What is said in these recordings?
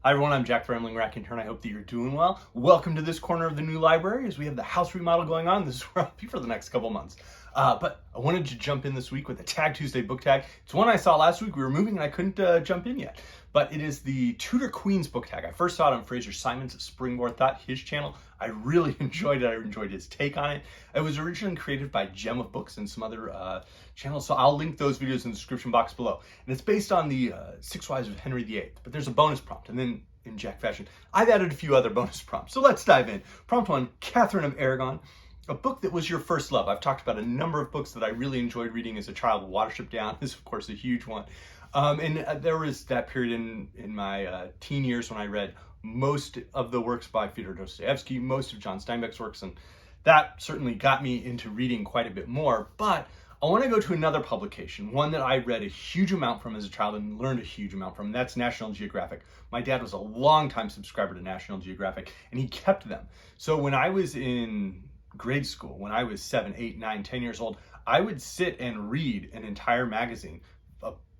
Hi everyone, I'm Jack Fremling Rackintern. I hope that you're doing well. Welcome to this corner of the new library as we have the house remodel going on. This is where I'll be for the next couple months. But I wanted to jump in this week with a Tag Tuesday book tag. It's one I saw last week. We were moving and I couldn't jump in yet. But it is the Tudor Queen's book tag. I first saw it on Fraser Simons of Springboard Thought, his channel. I really enjoyed it. I enjoyed his take on it. It was originally created by Gem of Books and some other channels, so I'll link those videos in the description box below. And it's based on the Six Wives of Henry VIII, but there's a bonus prompt, and then in Jack fashion, I've added a few other bonus prompts. So let's dive in. Prompt 1, Katherine of Aragon, a book that was your first love. I've talked about a number of books that I really enjoyed reading as a child. Watership Down is, of course, a huge one. There was that period in my teen years when I read most of the works by Fyodor Dostoevsky, most of John Steinbeck's works, and that certainly got me into reading quite a bit more. But I want to go to another publication, one that I read a huge amount from as a child and learned a huge amount from, and that's National Geographic. My dad was a longtime subscriber to National Geographic, and he kept them. So when I was in grade school, when I was 7, 8, 9, 10 years old, I would sit and read an entire magazine,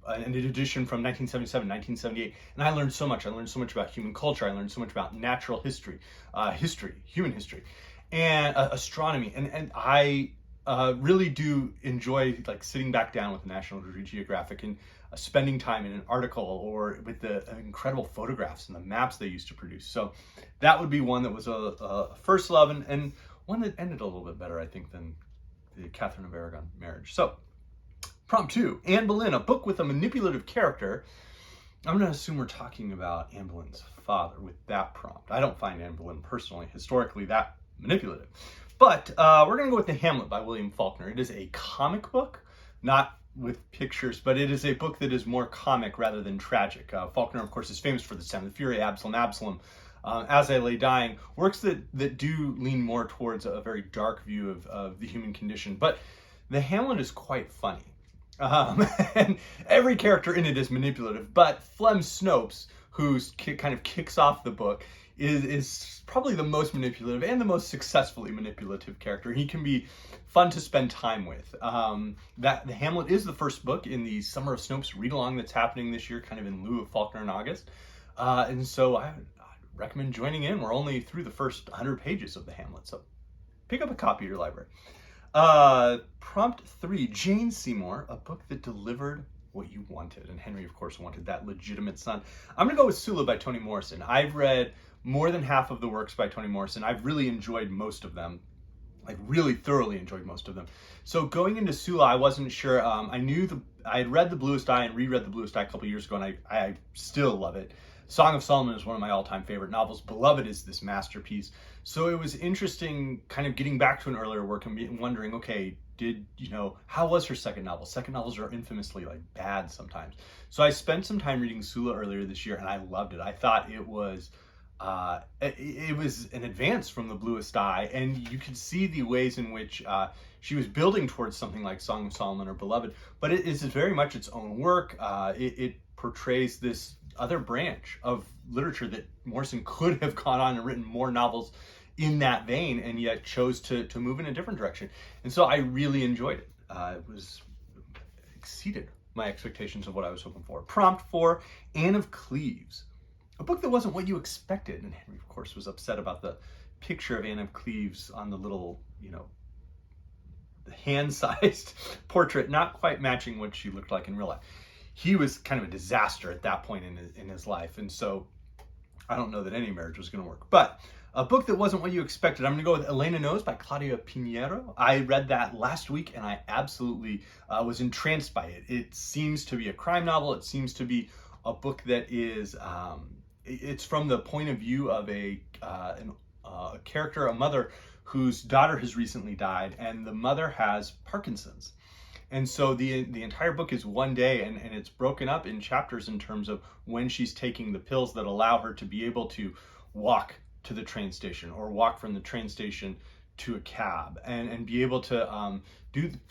an edition from 1977, 1978, and I learned so much. I learned so much about human culture. I learned so much about natural history, human history, and astronomy, and I really do enjoy like sitting back down with National Geographic and spending time in an article or with the incredible photographs and the maps they used to produce. So that would be one that was a first love, and one that ended a little bit better, I think, than the Katherine of Aragon marriage. So prompt 2, Anne Boleyn, a book with a manipulative character. I'm going to assume we're talking about Anne Boleyn's father with that prompt. I don't find Anne Boleyn personally, historically, that manipulative. But we're going to go with The Hamlet by William Faulkner. It is a comic book, not with pictures, but it is a book that is more comic rather than tragic. Faulkner, of course, is famous for The Sound of the Fury, Absalom, As I Lay Dying, works that do lean more towards a very dark view of the human condition. But The Hamlet is quite funny. And every character in it is manipulative, but Flem Snopes, who kind of kicks off the book, is probably the most manipulative and the most successfully manipulative character. He can be fun to spend time with. The Hamlet is the first book in the Summer of Snopes read-along that's happening this year, kind of in lieu of Faulkner in August. And so I recommend joining in. We're only through the first 100 pages of The Hamlet, so pick up a copy of your library. Prompt 3, Jane Seymour, a book that delivered what you wanted. And Henry, of course, wanted that legitimate son. I'm going to go with Sula by Toni Morrison. I've read more than half of the works by Toni Morrison. I've really enjoyed most of them, like really thoroughly enjoyed most of them. So going into Sula, I wasn't sure. I had read The Bluest Eye and reread The Bluest Eye a couple years ago, and I still love it. Song of Solomon is one of my all-time favorite novels. Beloved is this masterpiece. So it was interesting kind of getting back to an earlier work and wondering, okay, how was her second novel? Second novels are infamously like bad sometimes. So I spent some time reading Sula earlier this year and I loved it. I thought it was an advance from The Bluest Eye, and you could see the ways in which she was building towards something like Song of Solomon or Beloved, but it is very much its own work. It portrays this other branch of literature that Morrison could have gone on and written more novels in that vein, and yet chose to move in a different direction. And so I really enjoyed it. It exceeded my expectations of what I was hoping for. Prompt 4, Anne of Cleves, a book that wasn't what you expected. And Henry, of course, was upset about the picture of Anne of Cleves on the little, the hand-sized portrait, not quite matching what she looked like in real life. He was kind of a disaster at that point in his life, and so I don't know that any marriage was going to work. But a book that wasn't what you expected, I'm going to go with Elena Knows by Claudia Piñeiro. I read that last week, and I absolutely was entranced by it. It seems to be a crime novel. It seems to be a book that is, it's from the point of view of a character, a mother whose daughter has recently died, and the mother has Parkinson's. And so the entire book is one day, and it's broken up in chapters in terms of when she's taking the pills that allow her to be able to walk to the train station or walk from the train station to a cab and be able to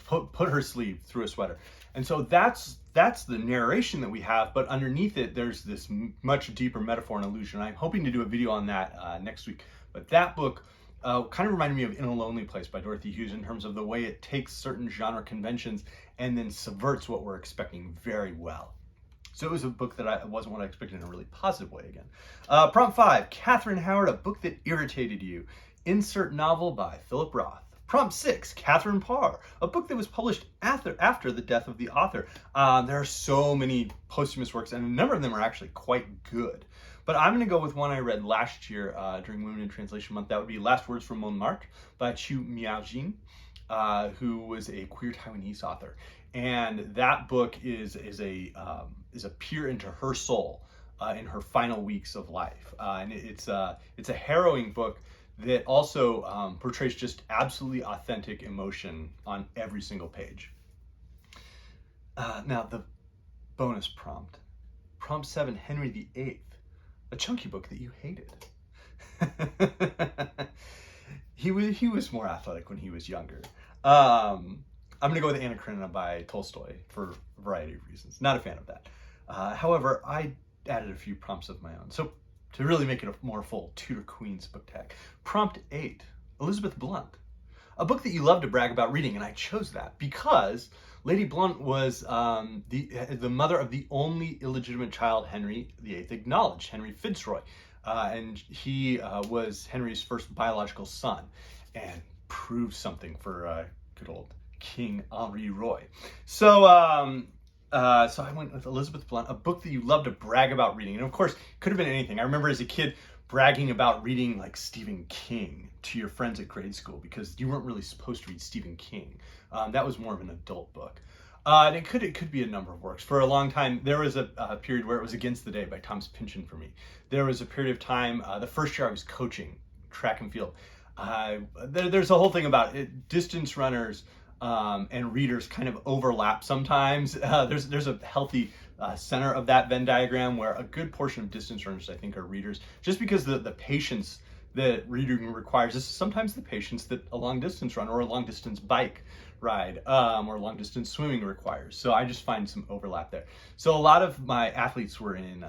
put her sleeve through a sweater. And so that's the narration that we have, but underneath it, there's this much deeper metaphor and allusion. I'm hoping to do a video on that next week. But that book kind of reminded me of In a Lonely Place by Dorothy Hughes in terms of the way it takes certain genre conventions and then subverts what we're expecting very well. So it was a book that wasn't what I expected in a really positive way again. Prompt 5, Catherine Howard, A Book That Irritated You. Insert novel by Philip Roth. Prompt 6, Catherine Parr, a book that was published after the death of the author. There are so many posthumous works, and a number of them are actually quite good. But I'm going to go with one I read last year during Women in Translation Month. That would be Last Words from Montmartre by Chu Miao-jin, who was a queer Taiwanese author. And that book is a peer into her soul in her final weeks of life. And it's a harrowing book that also portrays just absolutely authentic emotion on every single page. Now, the bonus prompt. Prompt 7, Henry VIII, a chunky book that you hated. He was more athletic when he was younger. I'm going to go with Anna Karenina by Tolstoy for a variety of reasons. Not a fan of that. However, I added a few prompts of my own. So to really make it a more full Tudor Queen's book tag. Prompt 8, Elizabeth Blount, a book that you love to brag about reading, and I chose that because Lady Blount was the mother of the only illegitimate child Henry VIII acknowledged, Henry Fitzroy, and he was Henry's first biological son, and proved something for good old King Henri Roy. So I went with Elizabeth Blount, a book that you love to brag about reading. And of course, it could have been anything. I remember as a kid bragging about reading like Stephen King to your friends at grade school because you weren't really supposed to read Stephen King. That was more of an adult book. And it could be a number of works. For a long time, there was a period where it was Against the Day by Thomas Pynchon for me. There was a period of time, the first year I was coaching track and field. There's a whole thing about it, distance runners and readers kind of overlap sometimes. There's a healthy center of that Venn diagram where a good portion of distance runners, I think, are readers, just because the patience that reading requires is sometimes the patience that a long distance run or a long distance bike ride or long distance swimming requires. So I just find some overlap there. So a lot of my athletes were in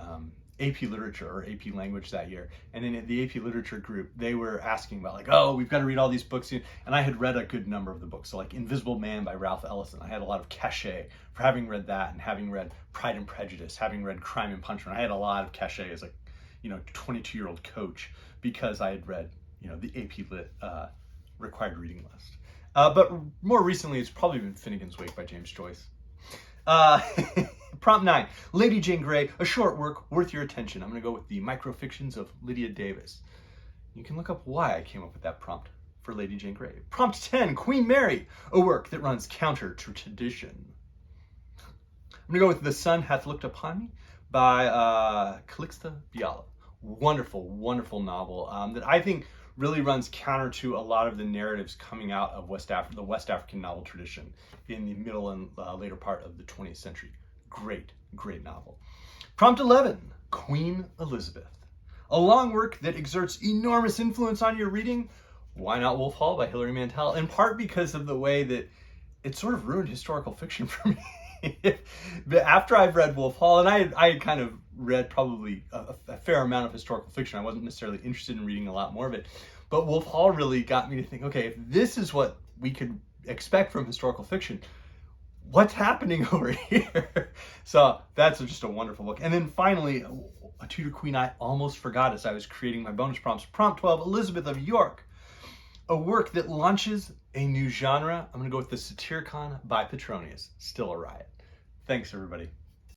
AP Literature or AP Language that year. And in the AP Literature group, they were asking about like, oh, we've got to read all these books. And I had read a good number of the books. So like Invisible Man by Ralph Ellison. I had a lot of cachet for having read that and having read Pride and Prejudice, having read Crime and Punishment. I had a lot of cachet as a 22-year-old coach because I had read, the AP Lit required reading list. But more recently, it's probably been Finnegan's Wake by James Joyce. Prompt 9, Lady Jane Grey, a short work worth your attention. I'm going to go with the Microfictions of Lydia Davis. You can look up why I came up with that prompt for Lady Jane Grey. Prompt 10, Queen Mary, a work that runs counter to tradition. I'm going to go with The Sun Hath Looked Upon Me by Calixta Biala. Wonderful, wonderful novel that I think really runs counter to a lot of the narratives coming out of the West African novel tradition in the middle and later part of the 20th century. Great, great novel. Prompt 11, Queen Elizabeth. A long work that exerts enormous influence on your reading. Why not Wolf Hall by Hilary Mantel? In part because of the way that it sort of ruined historical fiction for me. But after I've read Wolf Hall, and I had kind of read probably a fair amount of historical fiction. I wasn't necessarily interested in reading a lot more of it. But Wolf Hall really got me to think, okay, if this is what we could expect from historical fiction, what's happening over here? So that's just a wonderful book. And then finally, a Tudor Queen I almost forgot as I was creating my bonus prompts. Prompt 12, Elizabeth of York, a work that launches a new genre. I'm going to go with the Satyricon by Petronius. Still a riot. Thanks, everybody.